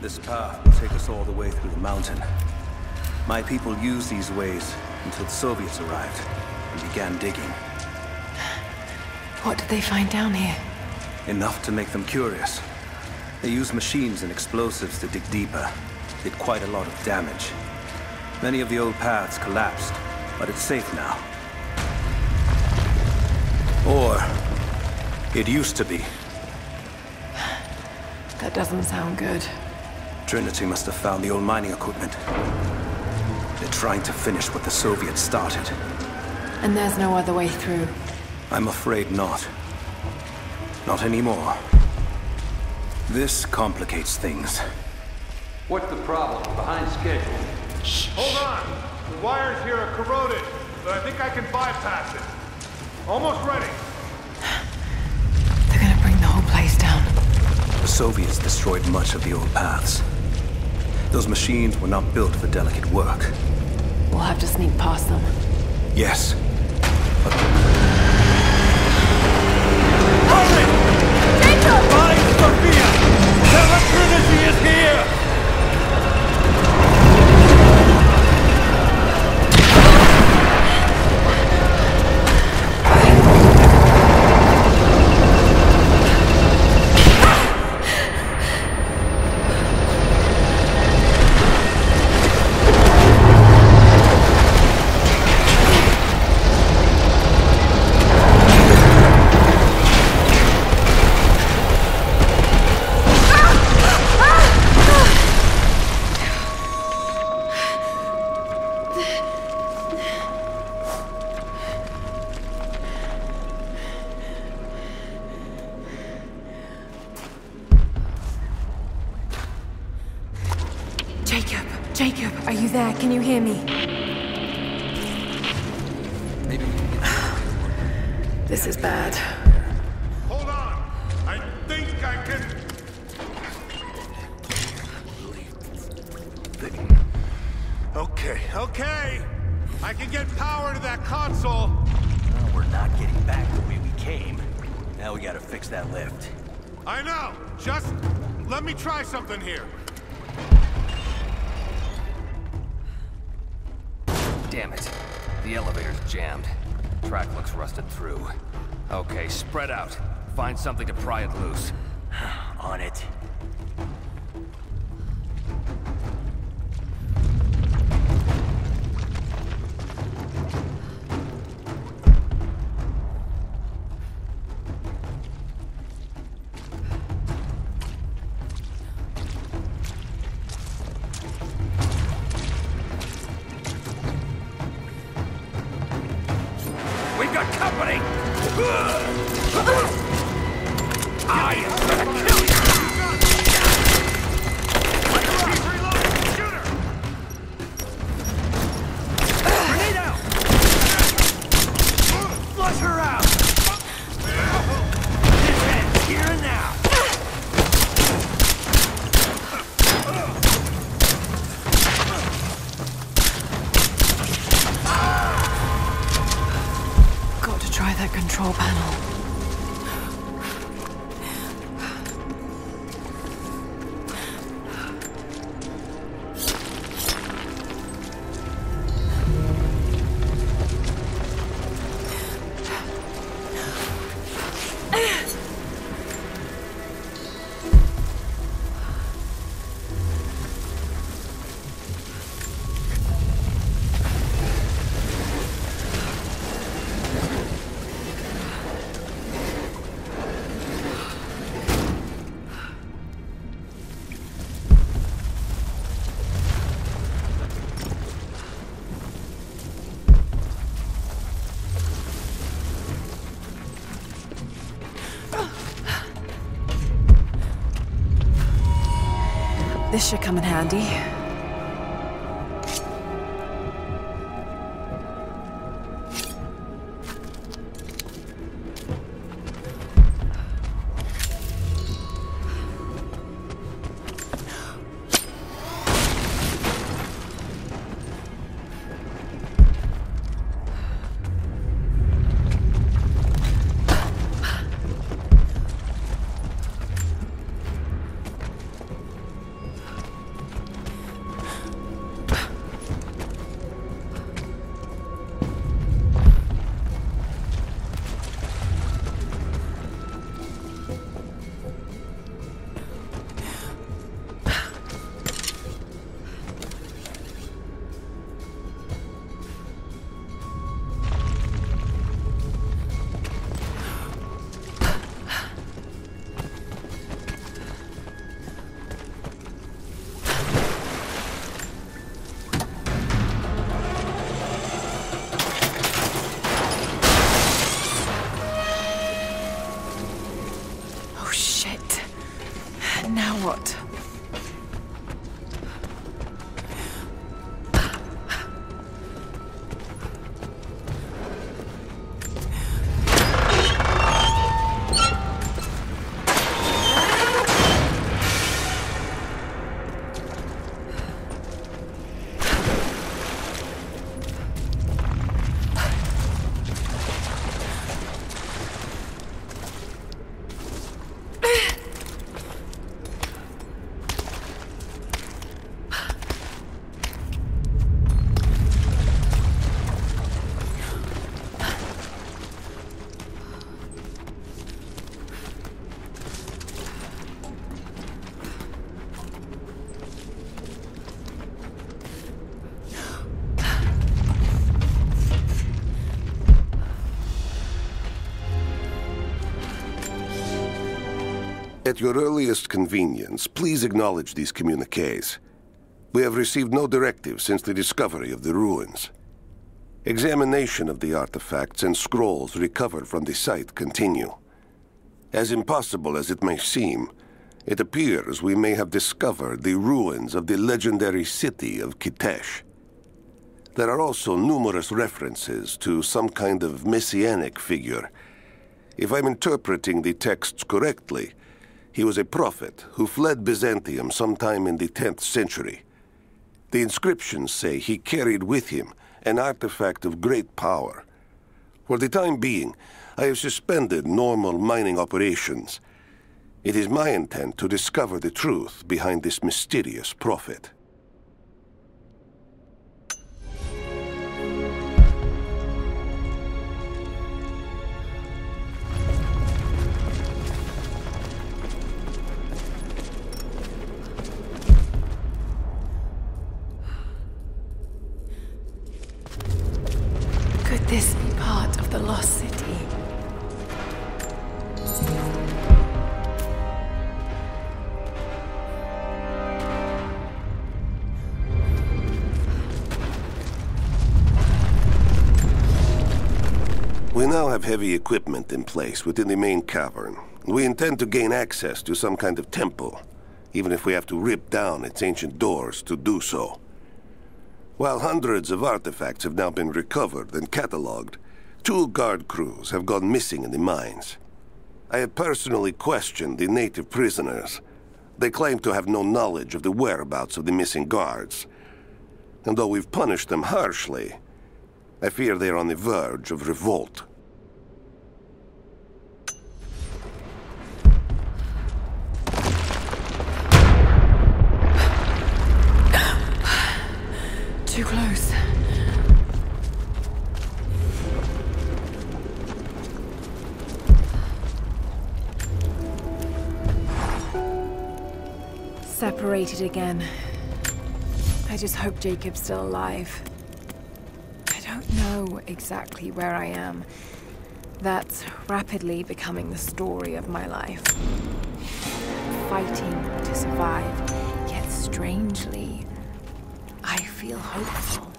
This path will take us all the way through the mountain. My people used these ways until the Soviets arrived and began digging. What did they find down here? Enough to make them curious. They used machines and explosives to dig deeper. Did quite a lot of damage. Many of the old paths collapsed, but it's safe now. Or it used to be. That doesn't sound good. Trinity must have found the old mining equipment. They're trying to finish what the Soviets started. And there's no other way through. I'm afraid not. Not anymore. This complicates things. What's the problem? Behind schedule. Hold on! The wires here are corroded, but I think I can bypass it. Almost ready. They're gonna bring the whole place down. The Soviets destroyed much of the old paths. Those machines were not built for delicate work. We'll have to sneak past them. Yes. But... Hurry! Jacob! Find Sophia! Tell her Trinity is here! Jacob, are you there? Can you hear me? Maybe... This is bad. Hold on! I think I can... Okay. I can get power to that console. Well, we're not getting back the way we came. Now we gotta fix that lift. I know! Just let me try something here. Damn it. The elevator's jammed. Track looks rusted through. Okay, spread out. Find something to pry it loose. On it. We've got company! I am gonna kill you! Grenade out! Flush her out! This ends here and now! Got to try that control panel. This should come in handy. Now what? At your earliest convenience, please acknowledge these communiques. We have received no directive since the discovery of the ruins. Examination of the artifacts and scrolls recovered from the site continue. As impossible as it may seem, it appears we may have discovered the ruins of the legendary city of Kitezh. There are also numerous references to some kind of messianic figure. If I'm interpreting the texts correctly, he was a prophet who fled Byzantium sometime in the 10th century. The inscriptions say he carried with him an artifact of great power. For the time being, I have suspended normal mining operations. It is my intent to discover the truth behind this mysterious prophet. Could this be part of the Lost City? We now have heavy equipment in place within the main cavern. We intend to gain access to some kind of temple, even if we have to rip down its ancient doors to do so. While hundreds of artifacts have now been recovered and catalogued, 2 guard crews have gone missing in the mines. I have personally questioned the native prisoners. They claim to have no knowledge of the whereabouts of the missing guards. And though we've punished them harshly, I fear they are on the verge of revolt. Too close. Separated again. I just hope Jacob's still alive. I don't know exactly where I am. That's rapidly becoming the story of my life. Fighting to survive, yet strangely, I feel hopeful.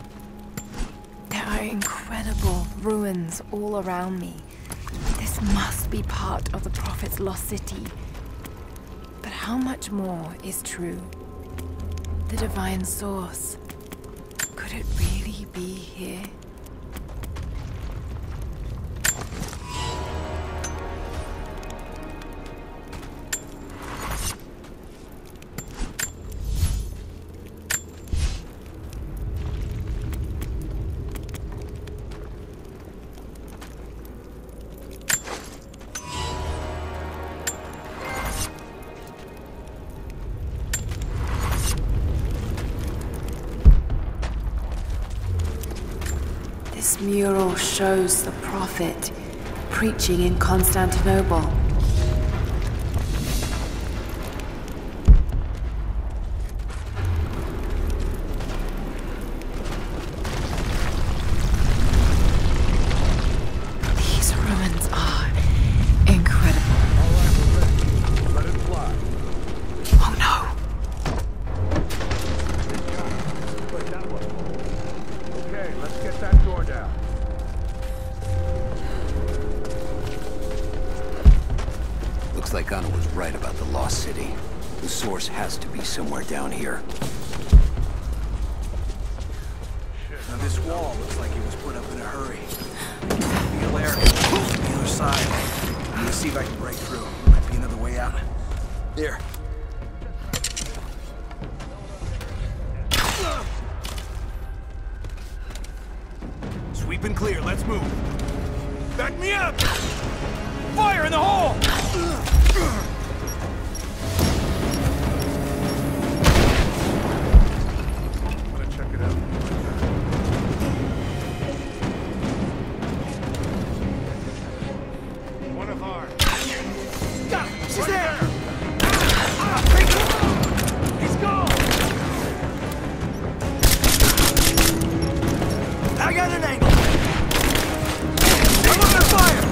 There are incredible ruins all around me. This must be part of the Prophet's lost city. But how much more is true? The divine source. Could it really be here? This mural shows the Prophet preaching in Constantinople. These ruins are incredible. Let it fly. Oh no! Wait, that one. Okay, let's get that door down. Looks like Anna was right about the Lost City. The source has to be somewhere down here. Now this wall looks like it was put up in a hurry. Feel air from the other side. I'm gonna see if I can break through. Might be another way out. There. Sweep and clear, let's move. Back me up! Fire in the hole! I'm gonna check it out. One of ours. Got it! She's Right there! there! He's gone! I got an angle! I'm under fire!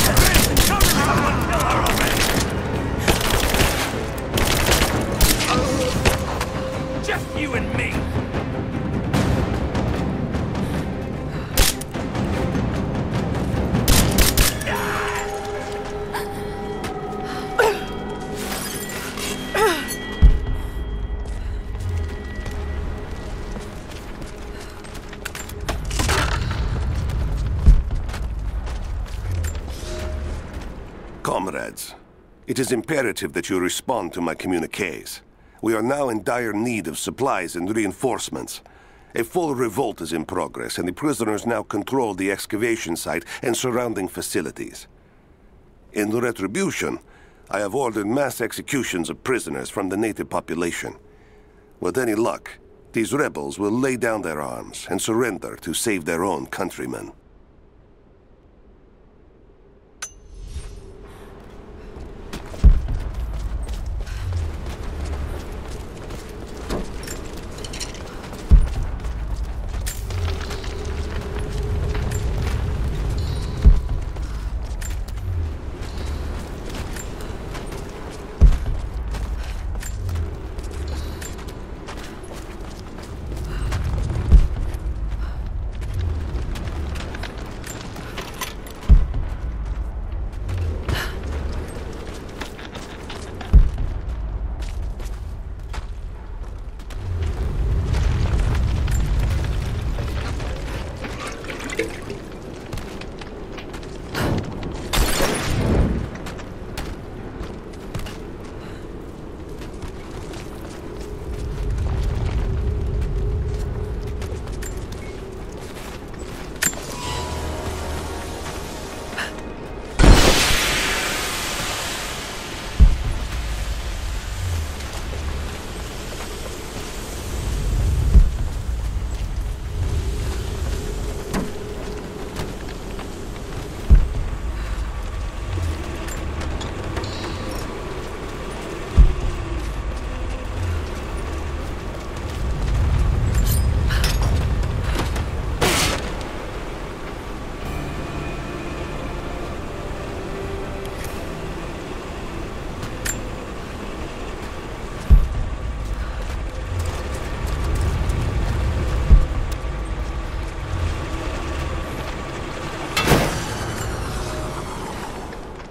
Cover me! Someone kill her already! Just you and me! Comrades, it is imperative that you respond to my communiques. We are now in dire need of supplies and reinforcements. A full revolt is in progress, and the prisoners now control the excavation site and surrounding facilities. In retribution, I have ordered mass executions of prisoners from the native population. With any luck, these rebels will lay down their arms and surrender to save their own countrymen.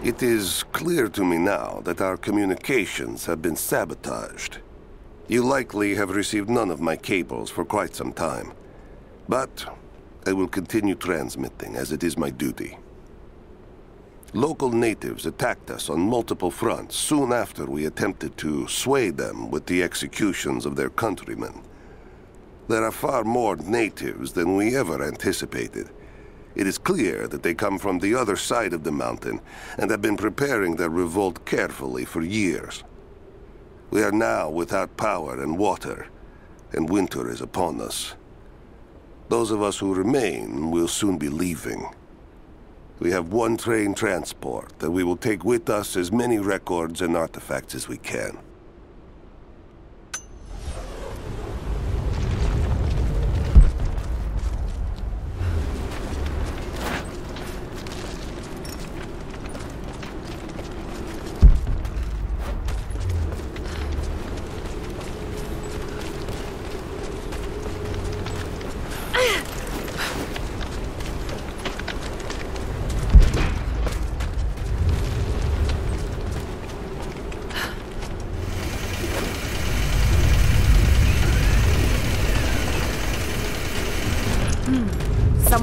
It is clear to me now that our communications have been sabotaged. You likely have received none of my cables for quite some time. But I will continue transmitting, as it is my duty. Local natives attacked us on multiple fronts soon after we attempted to sway them with the executions of their countrymen. There are far more natives than we ever anticipated. It is clear that they come from the other side of the mountain and have been preparing their revolt carefully for years. We are now without power and water, and winter is upon us. Those of us who remain will soon be leaving. We have one train transport that we will take with us as many records and artifacts as we can.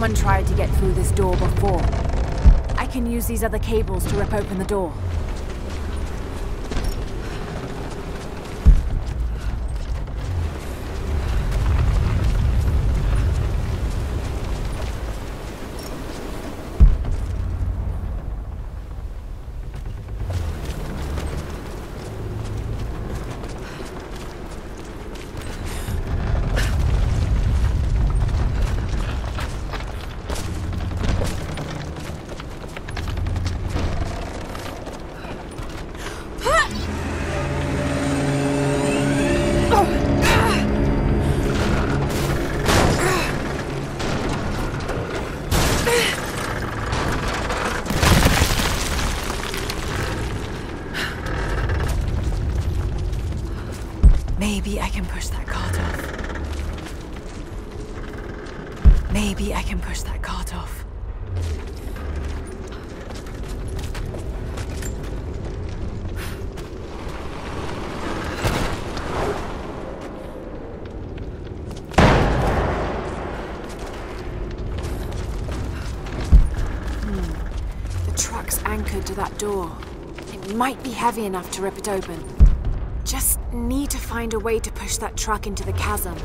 Someone tried to get through this door before. I can use these other cables to rip open the door. Maybe I can push that cart off. Maybe I can push that cart off. The truck's anchored to that door. It might be heavy enough to rip it open. Just need to find a way to push that truck into the chasm.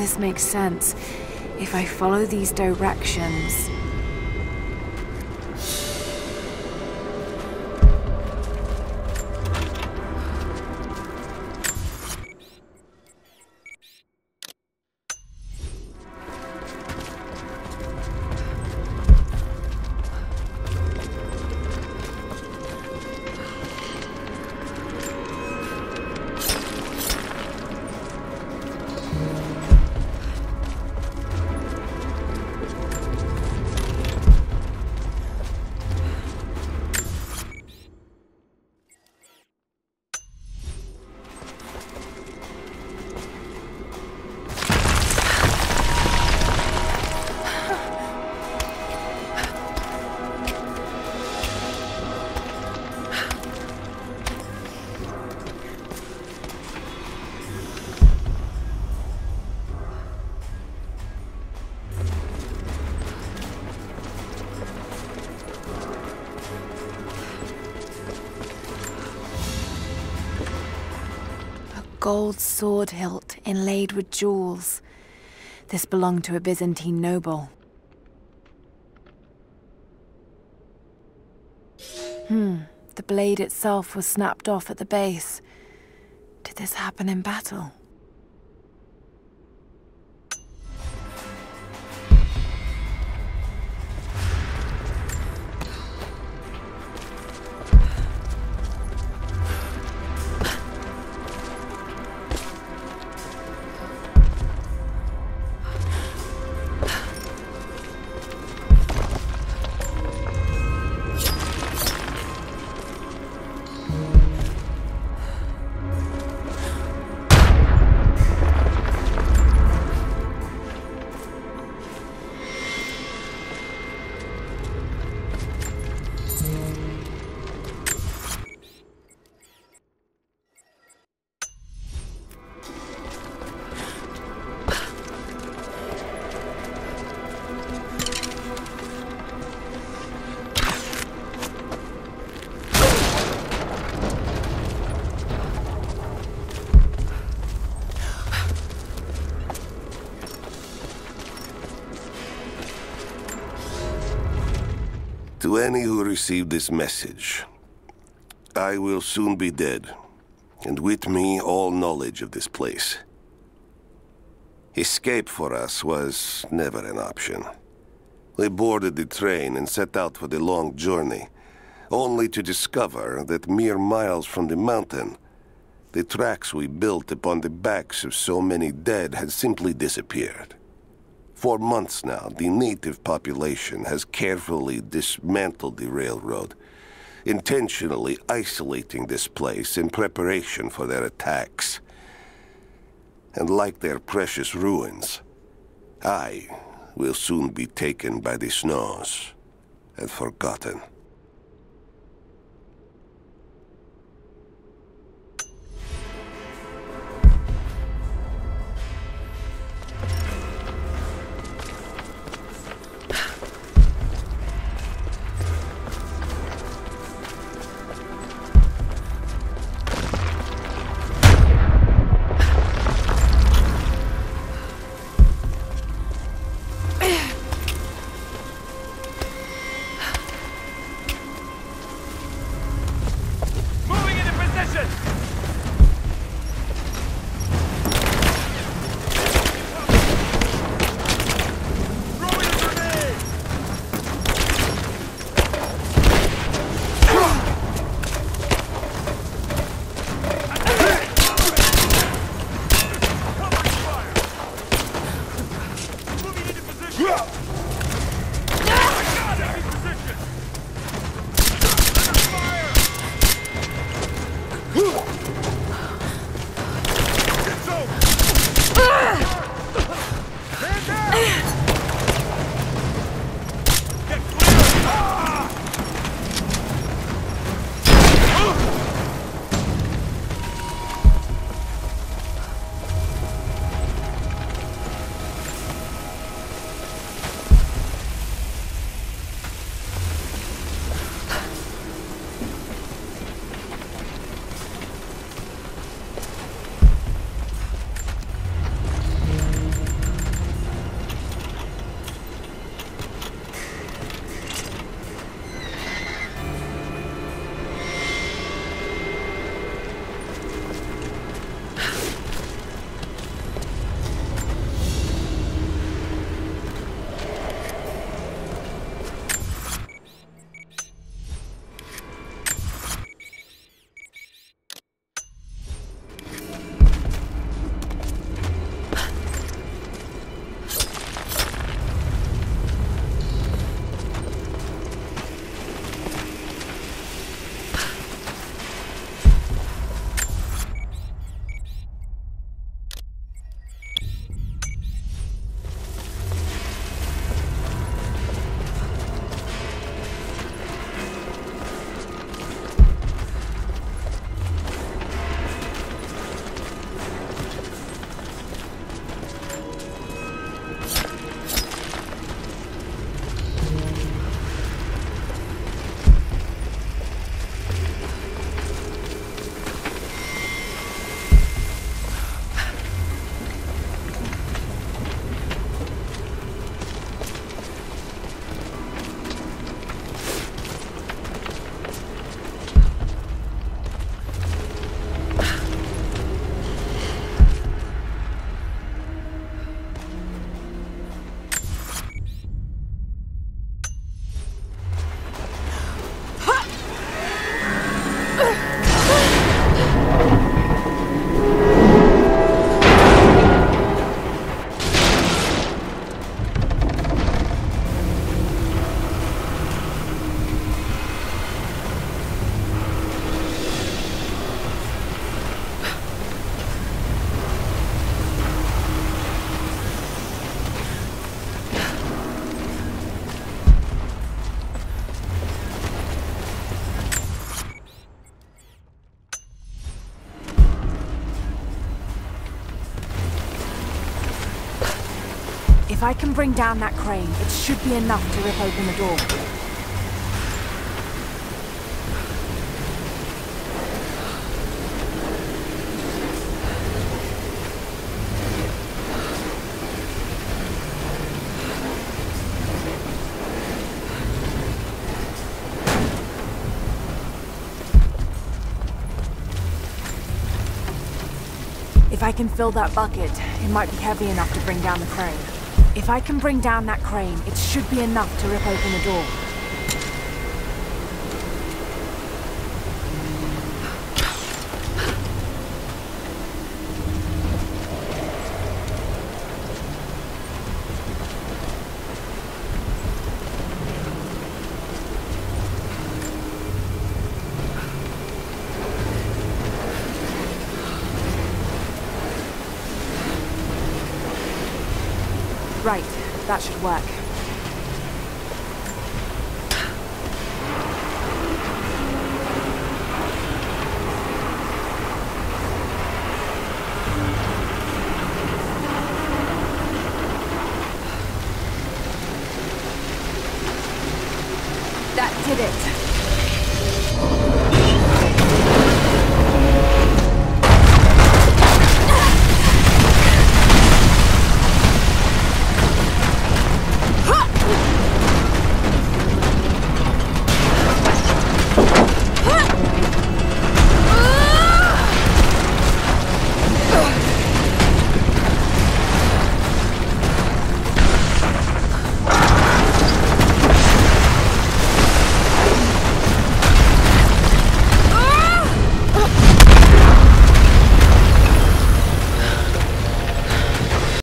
this makes sense. If I follow these directions... Gold sword hilt inlaid with jewels. This belonged to a Byzantine noble. The blade itself was snapped off at the base. Did this happen in battle? To any who received this message, I will soon be dead, and with me all knowledge of this place. Escape for us was never an option. We boarded the train and set out for the long journey, only to discover that mere miles from the mountain, the tracks we built upon the backs of so many dead had simply disappeared. For months now, the native population has carefully dismantled the railroad, intentionally isolating this place in preparation for their attacks. And like their precious ruins, I will soon be taken by the snows and forgotten. If I can bring down that crane, it should be enough to rip open the door. If I can fill that bucket, it might be heavy enough to bring down the crane. If I can bring down that crane, it should be enough to rip open the door. Right, that should work. That did it.